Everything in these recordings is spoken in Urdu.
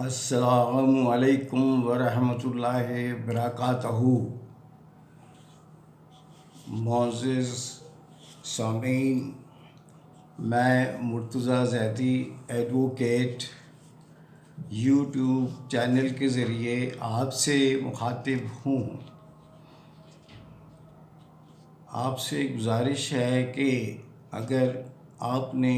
السلام علیکم ورحمۃ اللہ وبرکاتہ۔ معزز سامعین، میں Murtaza Zaidi advocate YouTube channel کے ذریعے آپ سے مخاطب ہوں۔ آپ سے گزارش ہے کہ اگر آپ نے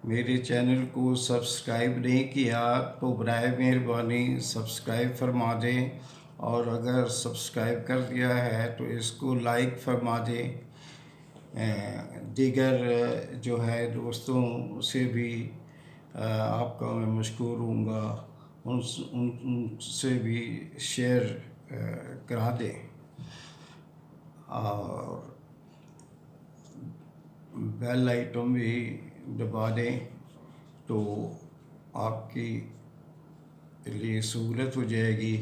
میرے چینل کو سبسکرائب نہیں کیا تو برائے مہربانی سبسکرائب فرما دیں، اور اگر سبسکرائب کر دیا ہے تو اس کو لائک فرما دیں۔ دیگر جو ہے دوستوں سے بھی آپ کا میں مشکور ہوں گا، ان سے بھی شیئر کرا دیں، اور بیل آئیکن بھی دبا دیں تو آپ کی لیے سہولت ہو جائے گی،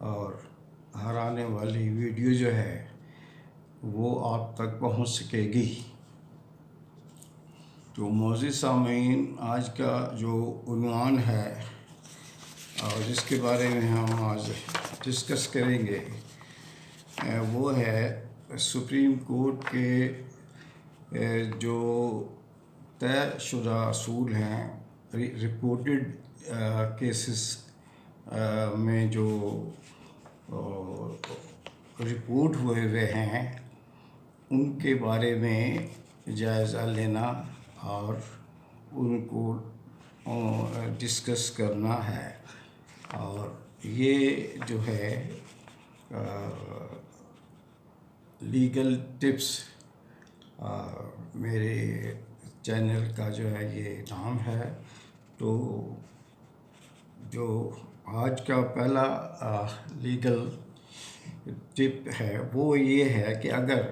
اور ہر آنے والی ویڈیو جو ہے وہ آپ تک پہنچ سکے گی۔ تو معزز سامعین، آج کا جو عنوان ہے اور جس کے بارے میں ہم آج ڈسکس کریں گے وہ ہے سپریم کورٹ کے جو طے شدہ اصول ہیں، رپورٹڈ کیسز میں جو رپورٹ ہوئے ہیں ان کے بارے میں جائزہ لینا اور ان کو ڈسکس کرنا ہے۔ اور یہ جو ہے لیگل ٹپس میرے چینل کا جو ہے یہ نام ہے۔ تو جو آج کا پہلا لیگل ٹپ ہے وہ یہ ہے کہ اگر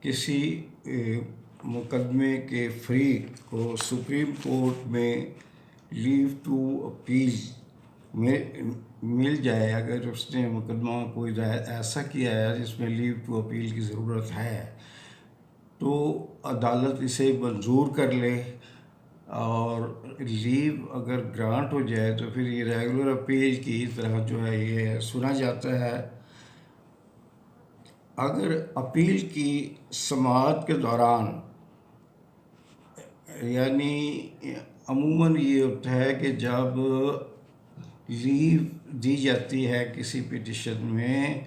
کسی مقدمے کے فریق کو سپریم کورٹ میں لیو ٹو اپیل مل جائے، اگر اس نے مقدمہ کوئی ایسا کیا ہے جس میں لیو ٹو اپیل کی ضرورت ہے، تو عدالت اسے منظور کر لے، اور لیو اگر گرانٹ ہو جائے تو پھر یہ ریگولر اپیل کی طرح جو ہے یہ سنا جاتا ہے۔ اگر اپیل کی سماعت کے دوران، یعنی عموماً یہ ہوتا ہے کہ جب لیو دی جاتی ہے کسی پٹیشن میں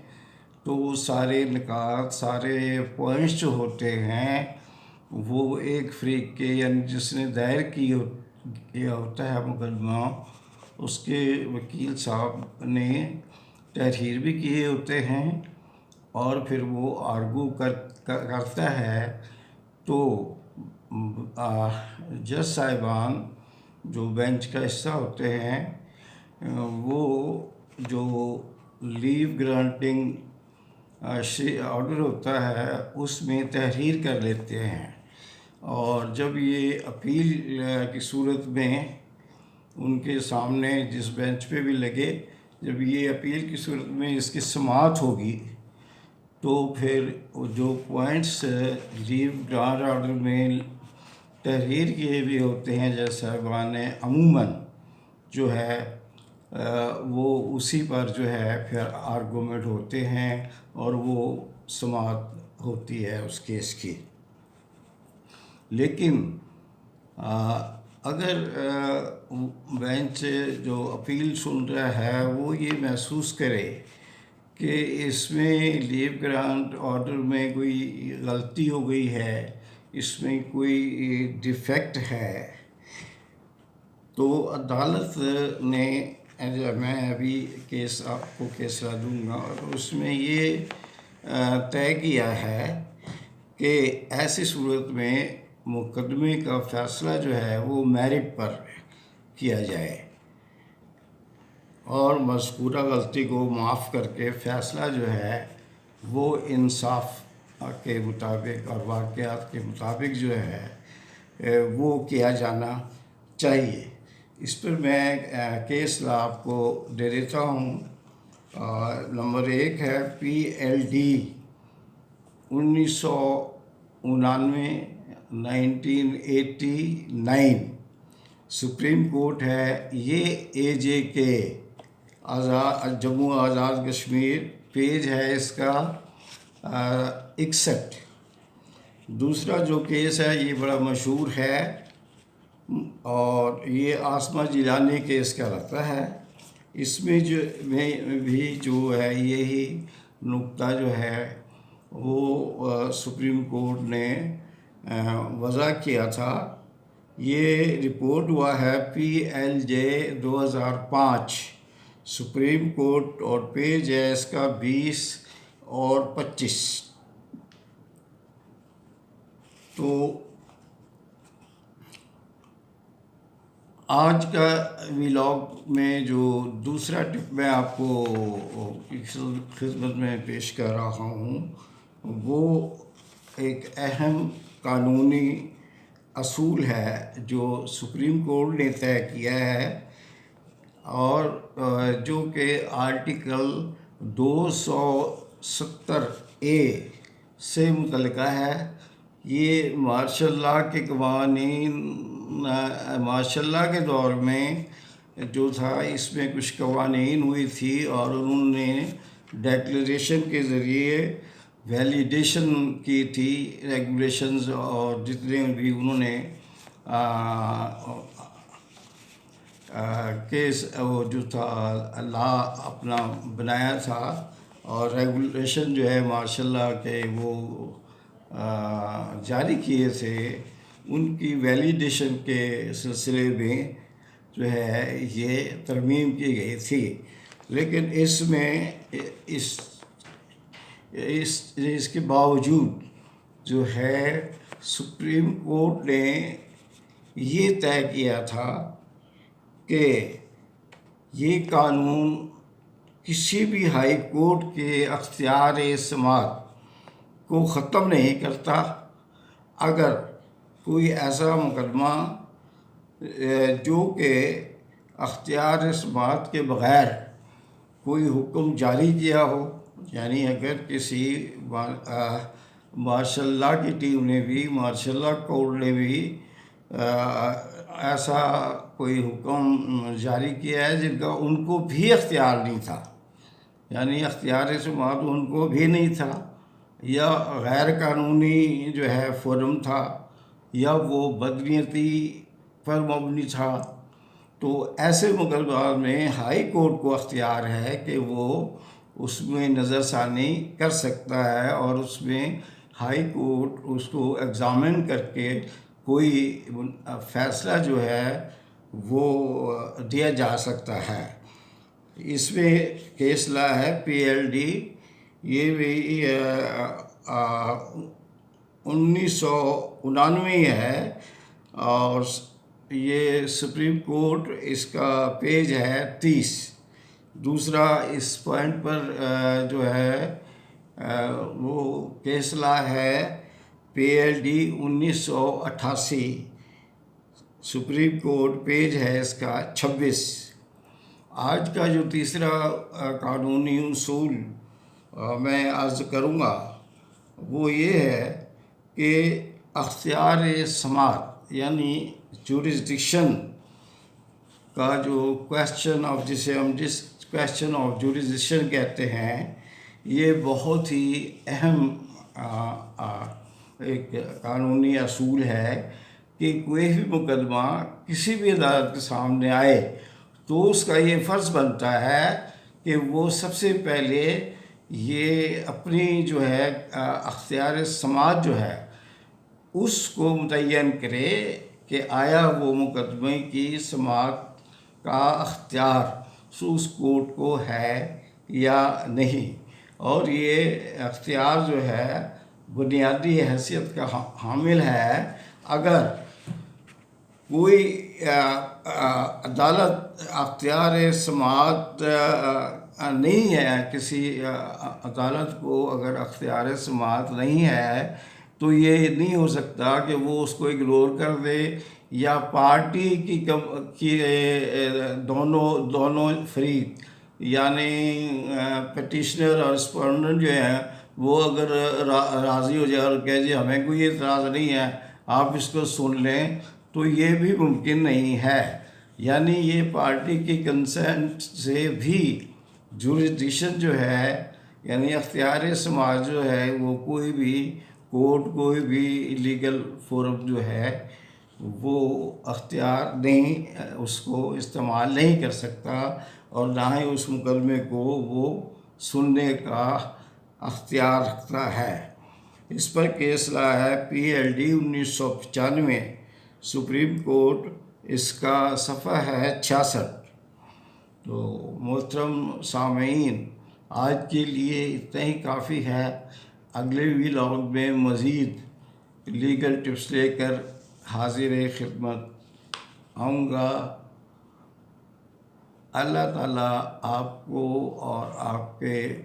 تو وہ سارے نکات، سارے پوائنٹس جو ہوتے ہیں وہ ایک فریق کے، یعنی جس نے دائر کیا ہوتا ہے مقدمہ، اس کے وکیل صاحب نے تحریر بھی کیے ہوتے ہیں، اور پھر وہ آرگو کرتا ہے۔ تو جج صاحبان جو بینچ کا حصہ ہوتے ہیں وہ جو لیو گرانٹنگ آرڈر ہوتا ہے اس میں تحریر کر لیتے ہیں، اور جب یہ اپیل کی صورت میں ان کے سامنے جس بینچ پہ بھی لگے، جب یہ اپیل کی صورت میں اس کی سماعت ہوگی تو پھر جو پوائنٹس لیو گرانٹ آرڈر میں تحریر کیے بھی ہوتے ہیں جج صاحبان نے، عموماً جو ہے وہ اسی پر جو ہے پھر آرگومنٹ ہوتے ہیں اور وہ سماعت ہوتی ہے اس کیس کی۔ لیکن اگر بینچ جو اپیل سن رہا ہے وہ یہ محسوس کرے کہ اس میں لیو گرانٹ آرڈر میں کوئی غلطی ہو گئی ہے، اس میں کوئی ڈیفیکٹ ہے، تو عدالت نے، میں ابھی کیس آپ کو کیسا دوں گا، اور اس میں یہ طے کیا ہے کہ ایسی صورت میں مقدمے کا فیصلہ جو ہے وہ میرٹ پر کیا جائے، اور مذکورہ غلطی کو معاف کر کے فیصلہ جو ہے وہ انصاف کے مطابق اور واقعات کے مطابق جو ہے وہ کیا جانا چاہیے۔ اس پر میں کیس آپ کو دے دیتا ہوں۔ نمبر 1 ہے PLD 1999 1989، سپریم کورٹ ہے یہ AJK جموں آزاد کشمیر، پیج ہے اس کا 61۔ دوسرا جو کیس ہے یہ بڑا مشہور ہے اور یہ عاصمہ جیلانی کیس کہلاتا ہے۔ اس میں بھی جو ہے یہی نقطہ جو ہے وہ سپریم کورٹ نے وضع کیا تھا۔ یہ رپورٹ ہوا ہے PLJ 2005 سپریم کورٹ، اور پیج ہے اس کا 20 اور 25۔ تو آج کا ولاگ میں جو دوسرا ٹپ میں آپ کو خدمت میں پیش کر رہا ہوں وہ ایک اہم قانونی اصول ہے جو سپریم کورٹ نے طے کیا ہے، اور جو کہ آرٹیکل 270A سے متعلقہ ہے۔ یہ مارشل لاء کے قوانین، مارشل لاء کے دور میں جو تھا اس میں کچھ قوانین ہوئی تھی اور انہوں نے ڈیکلریشن کے ذریعے ویلیڈیشن کی تھی ریگولیشنز، اور جتنے بھی انہوں نے کیس وہ جو تھا لا اپنا بنایا تھا، اور ریگولیشن جو ہے مارشل لاء کے وہ جاری کیے تھے، ان کی ویلیڈیشن کے سلسلے میں جو ہے یہ ترمیم کی گئی تھی۔ لیکن اس میں اس کے باوجود جو ہے سپریم کورٹ نے یہ طے کیا تھا کہ یہ قانون کسی بھی ہائی کورٹ کے اختیار سماعت کو ختم نہیں کرتا۔ اگر کوئی ایسا مقدمہ جو کہ اختیار سماعت کے بغیر کوئی حکم جاری کیا ہو، یعنی اگر کسی مارشل لاء کی ٹیم نے بھی، مارشل لاء کورٹ نے بھی ایسا کوئی حکم جاری کیا ہے جن کا ان کو بھی اختیار نہیں تھا، یعنی اختیار سماعت ان کو بھی نہیں تھا، یا غیر قانونی جو ہے فورم تھا، یا وہ بدنیتی پر مبنی تھا، تو ایسے مقدمات میں ہائی کورٹ کو اختیار ہے کہ وہ اس میں نظر ثانی کر سکتا ہے، اور اس میں ہائی کورٹ اس کو ایگزامن کر کے کوئی فیصلہ جو ہے وہ دیا جا سکتا ہے۔ اس میں کیس لا ہے PLD، یہ بھی 1999 ہے، اور یہ سپریم کورٹ اس کا پیج ہے 30۔ دوسرا اس پوائنٹ پر جو ہے وہ کیس لا ہے PLD 1988، سپریم کورٹ پیج ہے اس کا 26۔ آج کا جو تیسرا قانونی اصول میں عرض کروں گا وہ یہ ہے کہ اختیار سماعت یعنی جورسڈکشن کا جو جسے ہم کویسچن آف جورسڈکشن کہتے ہیں، یہ بہت ہی اہم ایک قانونی اصول ہے کہ کوئی بھی مقدمہ کسی بھی عدالت کے سامنے آئے تو اس کا یہ فرض بنتا ہے کہ وہ سب سے پہلے یہ اپنی جو ہے اختیار سماعت جو ہے اس کو متعین کرے کہ آیا وہ مقدمے کی سماعت کا اختیار اس کورٹ کو ہے یا نہیں، اور یہ اختیار جو ہے بنیادی حیثیت کا حامل ہے۔ اگر کوئی عدالت اختیار سماعت نہیں ہے، کسی عدالت کو اگر اختیار سماعت نہیں ہے تو یہ نہیں ہو سکتا کہ وہ اس کو اگنور کر دے، یا پارٹی کی دونوں فریق یعنی پٹیشنر اور رسپونڈنٹ جو ہیں وہ اگر راضی ہو جائے اور کہے جی ہمیں کوئی اعتراض نہیں ہے، آپ اس کو سن لیں، تو یہ بھی ممکن نہیں ہے، یعنی یہ پارٹی کی کنسنٹ سے بھی جوریسڈکشن جو ہے، یعنی اختیار سماج جو ہے، وہ کوئی بھی کورٹ، کوئی بھی لیگل فورم جو ہے وہ اختیار نہیں، اس کو استعمال نہیں کر سکتا، اور نہ ہی اس مقدمے کو وہ سننے کا اختیار رکھتا ہے۔ اس پر کیس لایا ہے PLD 1995، سپریم کورٹ، اس کا صفحہ ہے 66۔ تو محترم سامعین، آج کے لیے اتنا ہی کافی ہے۔ اگلے ولاگ میں مزید لیگل ٹپس لے کر حاضر خدمت آؤں گا۔ اللہ تعالیٰ آپ کو اور آپ کے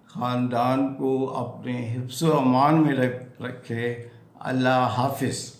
خاندان کو اپنے حفظ و امان میں رکھے۔ اللہ حافظ۔